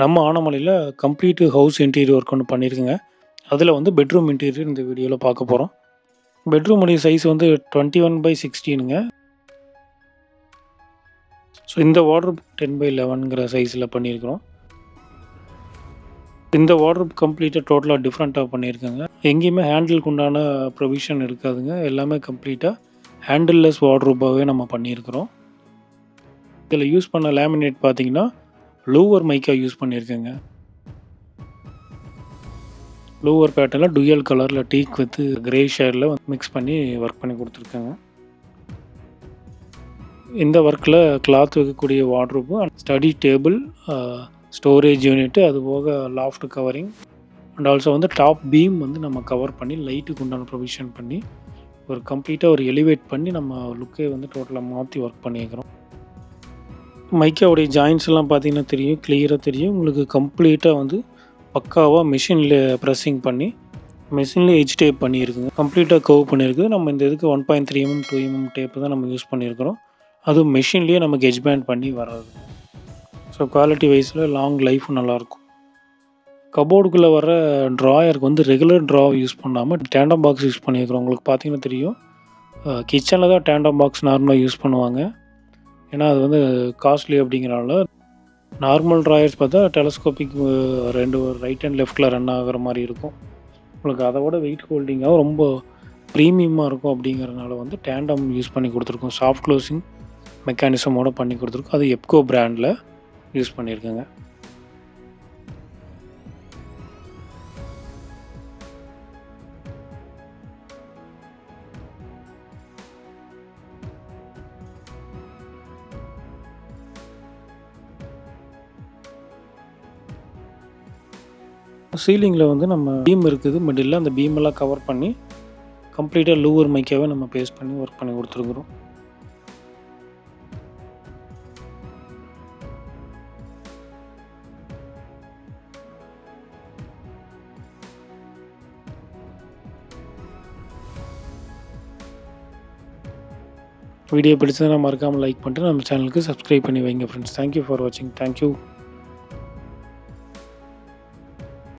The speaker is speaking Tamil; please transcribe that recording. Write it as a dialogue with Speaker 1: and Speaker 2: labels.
Speaker 1: நம்ம ஆனமலையில் கம்ப்ளீட் ஹவுஸ் இன்டீரியர் ஒர்க் ஒன்று பண்ணியிருக்குங்க. அதில் வந்து பெட்ரூம் இன்டீரியர் இந்த வீடியோவில் பார்க்க போகிறோம். பெட்ரூமுடைய சைஸ் வந்து 21/16ங்க. ஸோ இந்த வார்ட்ரோப் 10/11ங்கிற சைஸில் பண்ணியிருக்கிறோம். இந்த வார்ட்ரோப் கம்ப்ளீட்டாக டோட்டலாக டிஃப்ரெண்ட்டாக பண்ணியிருக்காங்க. எங்கேயுமே ஹேண்டிலுக்கு உண்டான ப்ரொவிஷன் இருக்காதுங்க. எல்லாமே கம்ப்ளீட்டாக ஹேண்டில்லெஸ் வார்ட்ரோப்பாகவே நம்ம பண்ணியிருக்கிறோம். இதில் யூஸ் பண்ண லேமினேட் பார்த்தீங்கன்னா லூவர் மைக்கா யூஸ் பண்ணியிருக்கேங்க. லூவர் பேட்டர்னில் டுயல் கலரில் டீக் வித் கிரே ஷேடில் மிக்ஸ் பண்ணி ஒர்க் பண்ணி கொடுத்துருக்காங்க. இந்த ஒர்க்கில் கிளாத் வைக்கக்கூடிய wardrobe, study table, storage unit, அது போக லாஃப்ட் கவரிங் அண்ட் ஆல்சோ வந்து டாப் பீம் வந்து நம்ம கவர் பண்ணி லைட்டுக்கு உண்டான ப்ரொவிஷன் பண்ணி ஒரு கம்ப்ளீட்டாக ஒரு எலிவேட் பண்ணி நம்ம லுக்கே வந்து டோட்டலாக மாற்றி ஒர்க் பண்ணியிருக்கிறோம். மைக்காவுடைய ஜாயின்ஸ் எல்லாம் பார்த்தீங்கன்னா தெரியும், கிளியராக தெரியும். உங்களுக்கு கம்ப்ளீட்டாக வந்து பக்காவாக மிஷினில் ப்ரெஸ்ஸிங் பண்ணி மிஷின்லேயே எஜ் டேப் பண்ணியிருக்குங்க. கம்ப்ளீட்டாக கர்வ் பண்ணியிருக்கு. நம்ம இந்த இதுக்கு 1.3 mm 2 mm டேப்பு தான் நம்ம யூஸ் பண்ணியிருக்கிறோம். அதுவும் மிஷின்லேயே நமக்கு எஜ் பேண்ட் பண்ணி வர்றது. ஸோ குவாலிட்டி வைஸில் லாங் லைஃபும் நல்லாயிருக்கும். கபோர்டுக்குள்ளே வர ட்ராயருக்கு வந்து ரெகுலர் ட்ரா யூஸ் பண்ணாமல் டேண்டம் பாக்ஸ் யூஸ் பண்ணியிருக்கிறோம். உங்களுக்கு பார்த்தீங்கன்னா தெரியும், கிச்சனில் தான் டேண்டம் பாக்ஸ் நார்மலாக யூஸ் பண்ணுவாங்க. ஏன்னா அது வந்து காஸ்ட்லி அப்படிங்கிறனால. நார்மல் ட்ராயர்ஸ் பார்த்தா டெலஸ்கோபிக் 2 ரைட் அண்ட் லெஃப்ட்டில் ரன் ஆகிற மாதிரி இருக்கும். உங்களுக்கு அதை விட வெயிட் ஹோல்டிங்காக ரொம்ப ப்ரீமியமாக இருக்கும். அப்படிங்கிறனால வந்து டேண்டம் யூஸ் பண்ணி கொடுத்துருக்கோம். சாஃப்ட் க்ளோசிங் மெக்கானிசமோடு பண்ணி கொடுத்துருக்கோம். அது எப்கோ பிராண்டில் யூஸ் பண்ணியிருக்கேங்க. சீலிங்கில் வந்து நம்ம பீம் இருக்குது மிடில், அந்த பீமெல்லாம் கவர் பண்ணி கம்ப்ளீட்டாக லூவர் மைக்காவே நம்ம பேஸ்ட் பண்ணி ஒர்க் பண்ணி கொடுத்துருக்குறோம். வீடியோ பிடிச்சதுன்னா மறக்காமல் லைக் பண்ணிட்டு நம்ம சேனலுக்கு சப்ஸ்கிரைப் பண்ணி வைங்க ஃப்ரெண்ட்ஸ். தேங்க்யூ ஃபார் வாட்சிங். தேங்க்யூ.